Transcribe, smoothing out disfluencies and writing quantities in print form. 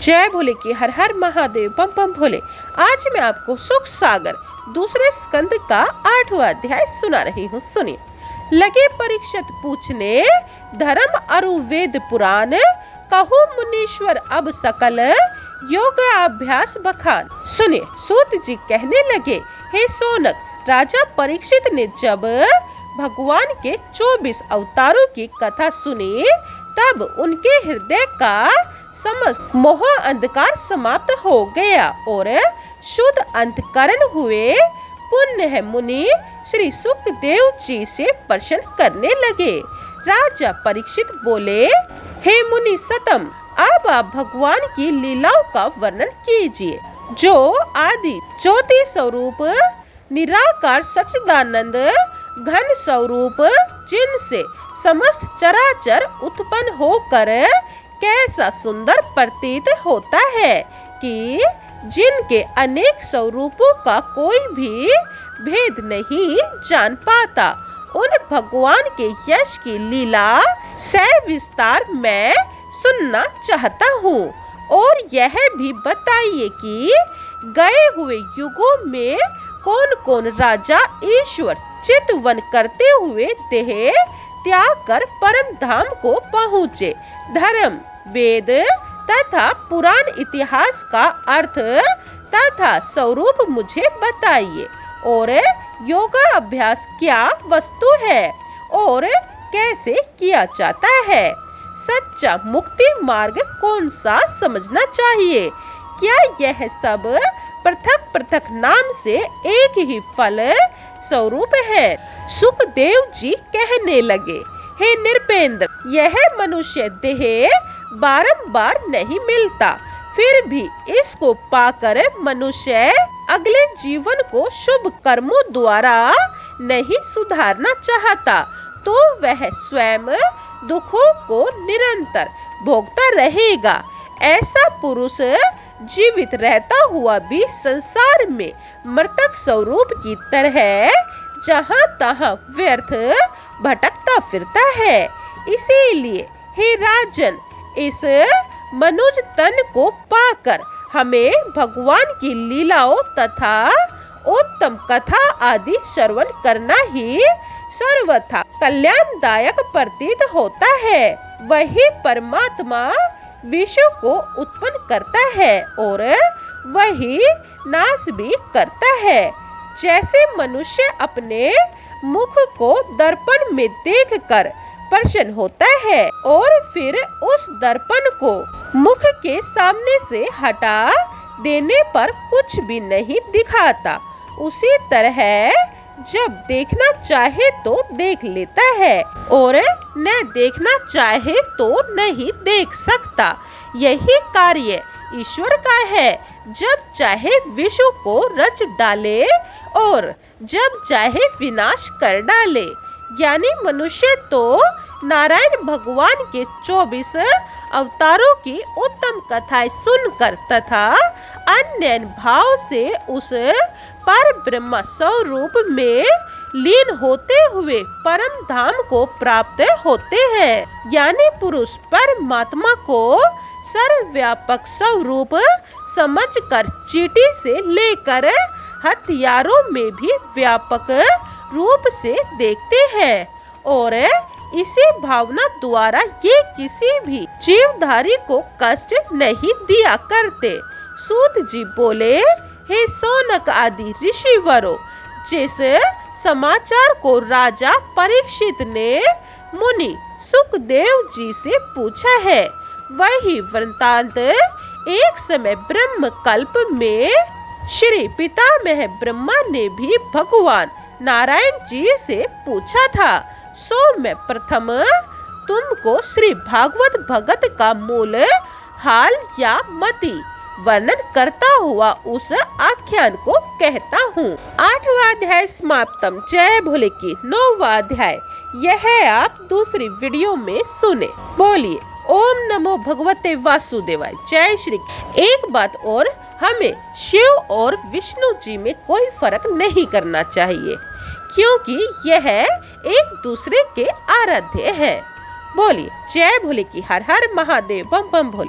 जय भोले की हर हर महादेव बम बम भोले। आज मैं आपको सुख सागर दूसरे स्कंद का 8वां अध्याय सुना रही हूँ। सुनिए। लगे परीक्षित पूछने धर्म अरु वेद पुराण, कहूँ मुनीश्वर अब सकल योग अभ्यास बखान। सुनिए, सूत जी कहने लगे, हे सोनक, राजा परीक्षित ने जब भगवान के 24 अवतारों की कथा सुनी तब उनके हृदय का समस्त मोह अंधकार समाप्त हो गया और शुद्ध अंतकरण हुए। पुण्य मुनि श्री सुखदेव जी से प्रश्न करने लगे। राजा परीक्षित बोले, हे मुनि सतम, अब आप भगवान की लीलाओं का वर्णन कीजिए, जो आदि ज्योति स्वरूप निराकार सच्चिदानंद घन स्वरूप, जिनसे समस्त चराचर उत्पन्न होकर कैसा सुंदर प्रतीत होता है कि जिनके अनेक स्वरूपों का कोई भी भेद नहीं जान पाता। उन भगवान के यश की लीला सविस्तार मैं सुनना चाहता हूँ, और यह भी बताइए कि गए हुए युगों में कौन कौन राजा ईश्वर चितवन करते हुए देह त्याग कर परम धाम को पहुँचे। धर्म, वेद तथा पुराण इतिहास का अर्थ तथा स्वरूप मुझे बताइए, और योगा अभ्यास क्या वस्तु है और कैसे किया जाता है। सच्चा मुक्ति मार्ग कौन सा समझना चाहिए। क्या यह सब पृथक पृथक नाम से एक ही फल स्वरूप है। सुखदेव जी कहने लगे, हे नृपेंद्र, यह मनुष्य देह बारंबार नहीं मिलता, फिर भी इसको पाकर मनुष्य अगले जीवन को शुभ कर्मों द्वारा नहीं सुधारना चाहता, तो वह स्वयं दुखों को निरंतर भोगता रहेगा। ऐसा पुरुष जीवित रहता हुआ भी संसार में मृतक स्वरूप की तरह जहाँ तहाँ व्यर्थ भटकता फिरता है। इसीलिए हे राजन, इस मनुज तन को पाकर हमें भगवान की लीलाओं तथा उत्तम कथा आदि श्रवण करना ही सर्वथा कल्याणदायक प्रतीत होता है। वही परमात्मा विश्व को उत्पन्न करता है और वही नाश भी करता है। जैसे मनुष्य अपने मुख को दर्पण में देखकर प्रसन्न होता है और फिर उस दर्पण को मुख के सामने से हटा देने पर कुछ भी नहीं दिखाता, उसी तरह जब देखना चाहे तो देख लेता है और न देखना चाहे तो नहीं देख सकता। यही कार्य ईश्वर का है, जब चाहे विश्व को रच डाले और जब चाहे विनाश कर डाले। यानी मनुष्य तो नारायण भगवान के 24 अवतारों की उत्तम कथाएं सुनकर तथा अन्य भाव से उस पर ब्रह्म स्वरूप में लीन होते हुए परम धाम को प्राप्त होते हैं। यानी पुरुष परमात्मा को सर्वव्यापक स्वरूप समझकर चींटी से लेकर हथियारों में भी व्यापक रूप से देखते हैं, और इसी भावना द्वारा ये किसी भी जीवधारी को कष्ट नहीं दिया करते। सूत जी बोले, हे सोनक आदि ऋषिवरों, जिस समाचार को राजा परीक्षित ने मुनि सुखदेव जी से पूछा है, वही वृत्तांत एक समय ब्रह्म कल्प में श्री पितामह ब्रह्मा ने भी भगवान नारायण जी से पूछा था। सो मैं प्रथम तुमको श्री भागवत भगत का मूल हाल या मति वर्णन करता हुआ उस आख्यान को कहता हूँ। 8वां अध्याय समाप्तम। जय भोले की 9वां अध्याय यह आप दूसरी वीडियो में सुने। बोलिए ओम नमो भगवते वासुदेवाय। जय श्री। एक बात और, हमें शिव और विष्णु जी में कोई फर्क नहीं करना चाहिए, क्योंकि यह एक दूसरे के आराध्य है। बोलिए जय भोले की हर हर महादेव बम बम भोले।